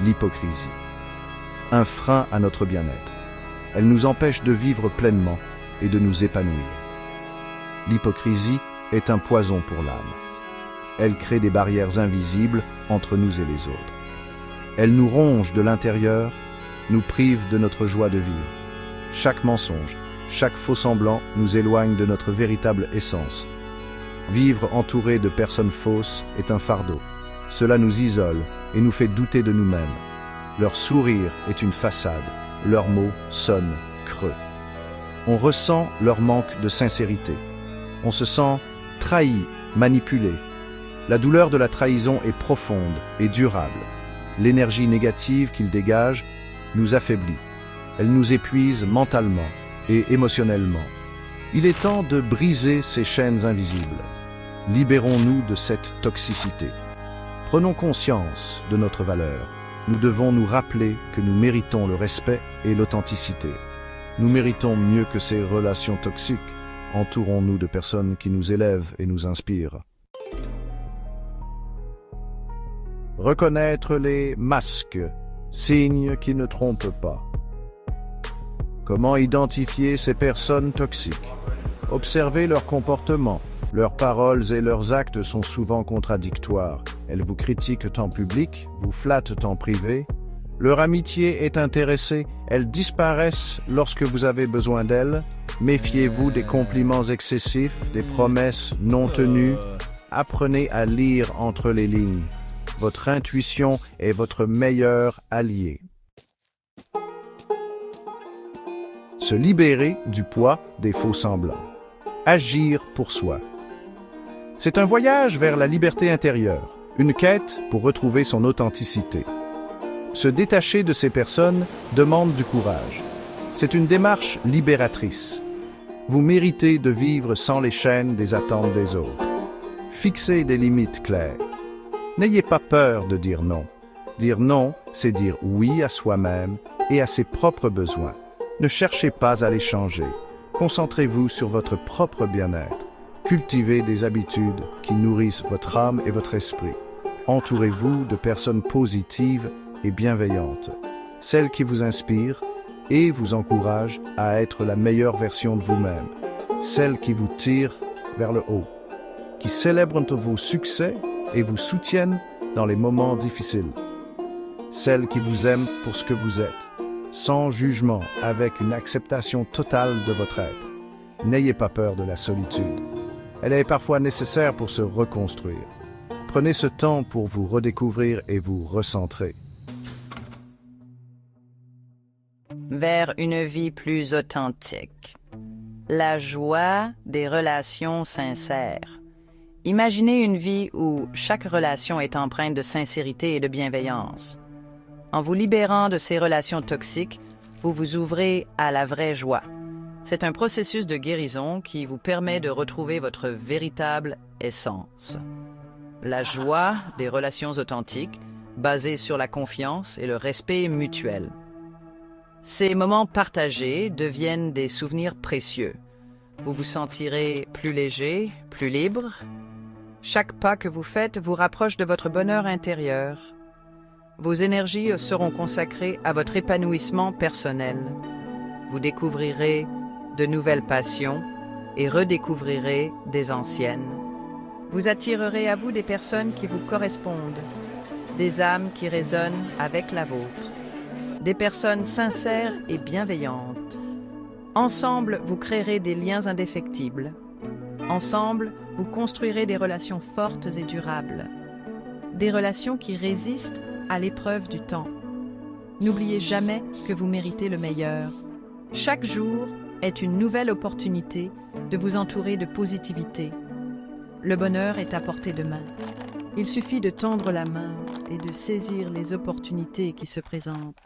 l'hypocrisie. Un frein à notre bien-être. Elle nous empêche de vivre pleinement et de nous épanouir. L'hypocrisie est un poison pour l'âme. Elle crée des barrières invisibles entre nous et les autres. Elle nous ronge de l'intérieur, nous prive de notre joie de vivre. Chaque mensonge, chaque faux semblant nous éloigne de notre véritable essence. Vivre entouré de personnes fausses est un fardeau. Cela nous isole et nous fait douter de nous-mêmes. Leur sourire est une façade, leurs mots sonnent creux. On ressent leur manque de sincérité. On se sent trahi, manipulé. La douleur de la trahison est profonde et durable. L'énergie négative qu'ils dégagent nous affaiblit. Elle nous épuise mentalement et émotionnellement. Il est temps de briser ces chaînes invisibles. Libérons-nous de cette toxicité. Prenons conscience de notre valeur. Nous devons nous rappeler que nous méritons le respect et l'authenticité. Nous méritons mieux que ces relations toxiques. Entourons-nous de personnes qui nous élèvent et nous inspirent. Reconnaître les masques, signes qui ne trompent pas. Comment identifier ces personnes toxiques? Observez leur comportement. Leurs paroles et leurs actes sont souvent contradictoires. Elles vous critiquent en public, vous flattent en privé. Leur amitié est intéressée, elles disparaissent lorsque vous avez besoin d'elles. Méfiez-vous des compliments excessifs, des promesses non tenues. Apprenez à lire entre les lignes. Votre intuition est votre meilleur allié. Se libérer du poids des faux semblants. Agir pour soi. C'est un voyage vers la liberté intérieure, une quête pour retrouver son authenticité. Se détacher de ces personnes demande du courage. C'est une démarche libératrice. Vous méritez de vivre sans les chaînes des attentes des autres. Fixez des limites claires. N'ayez pas peur de dire non. Dire non, c'est dire oui à soi-même et à ses propres besoins. Ne cherchez pas à les changer. Concentrez-vous sur votre propre bien-être. Cultivez des habitudes qui nourrissent votre âme et votre esprit. Entourez-vous de personnes positives et bienveillantes, celles qui vous inspirent et vous encouragent à être la meilleure version de vous-même, celles qui vous tirent vers le haut, qui célèbrent vos succès et vous soutiennent dans les moments difficiles, celles qui vous aiment pour ce que vous êtes, sans jugement, avec une acceptation totale de votre être. N'ayez pas peur de la solitude. Elle est parfois nécessaire pour se reconstruire. Prenez ce temps pour vous redécouvrir et vous recentrer. Vers une vie plus authentique. La joie des relations sincères. Imaginez une vie où chaque relation est empreinte de sincérité et de bienveillance. En vous libérant de ces relations toxiques, vous vous ouvrez à la vraie joie. C'est un processus de guérison qui vous permet de retrouver votre véritable essence. La joie des relations authentiques, basées sur la confiance et le respect mutuel. Ces moments partagés deviennent des souvenirs précieux. Vous vous sentirez plus léger, plus libre. Chaque pas que vous faites vous rapproche de votre bonheur intérieur. Vos énergies seront consacrées à votre épanouissement personnel. Vous découvrirez de nouvelles passions et redécouvrirez des anciennes. Vous attirerez à vous des personnes qui vous correspondent, des âmes qui résonnent avec la vôtre, des personnes sincères et bienveillantes. Ensemble, vous créerez des liens indéfectibles. Ensemble, vous construirez des relations fortes et durables. Des relations qui résistent à l'épreuve du temps. N'oubliez jamais que vous méritez le meilleur. Chaque jour est une nouvelle opportunité de vous entourer de positivité. Le bonheur est à portée de main. Il suffit de tendre la main et de saisir les opportunités qui se présentent.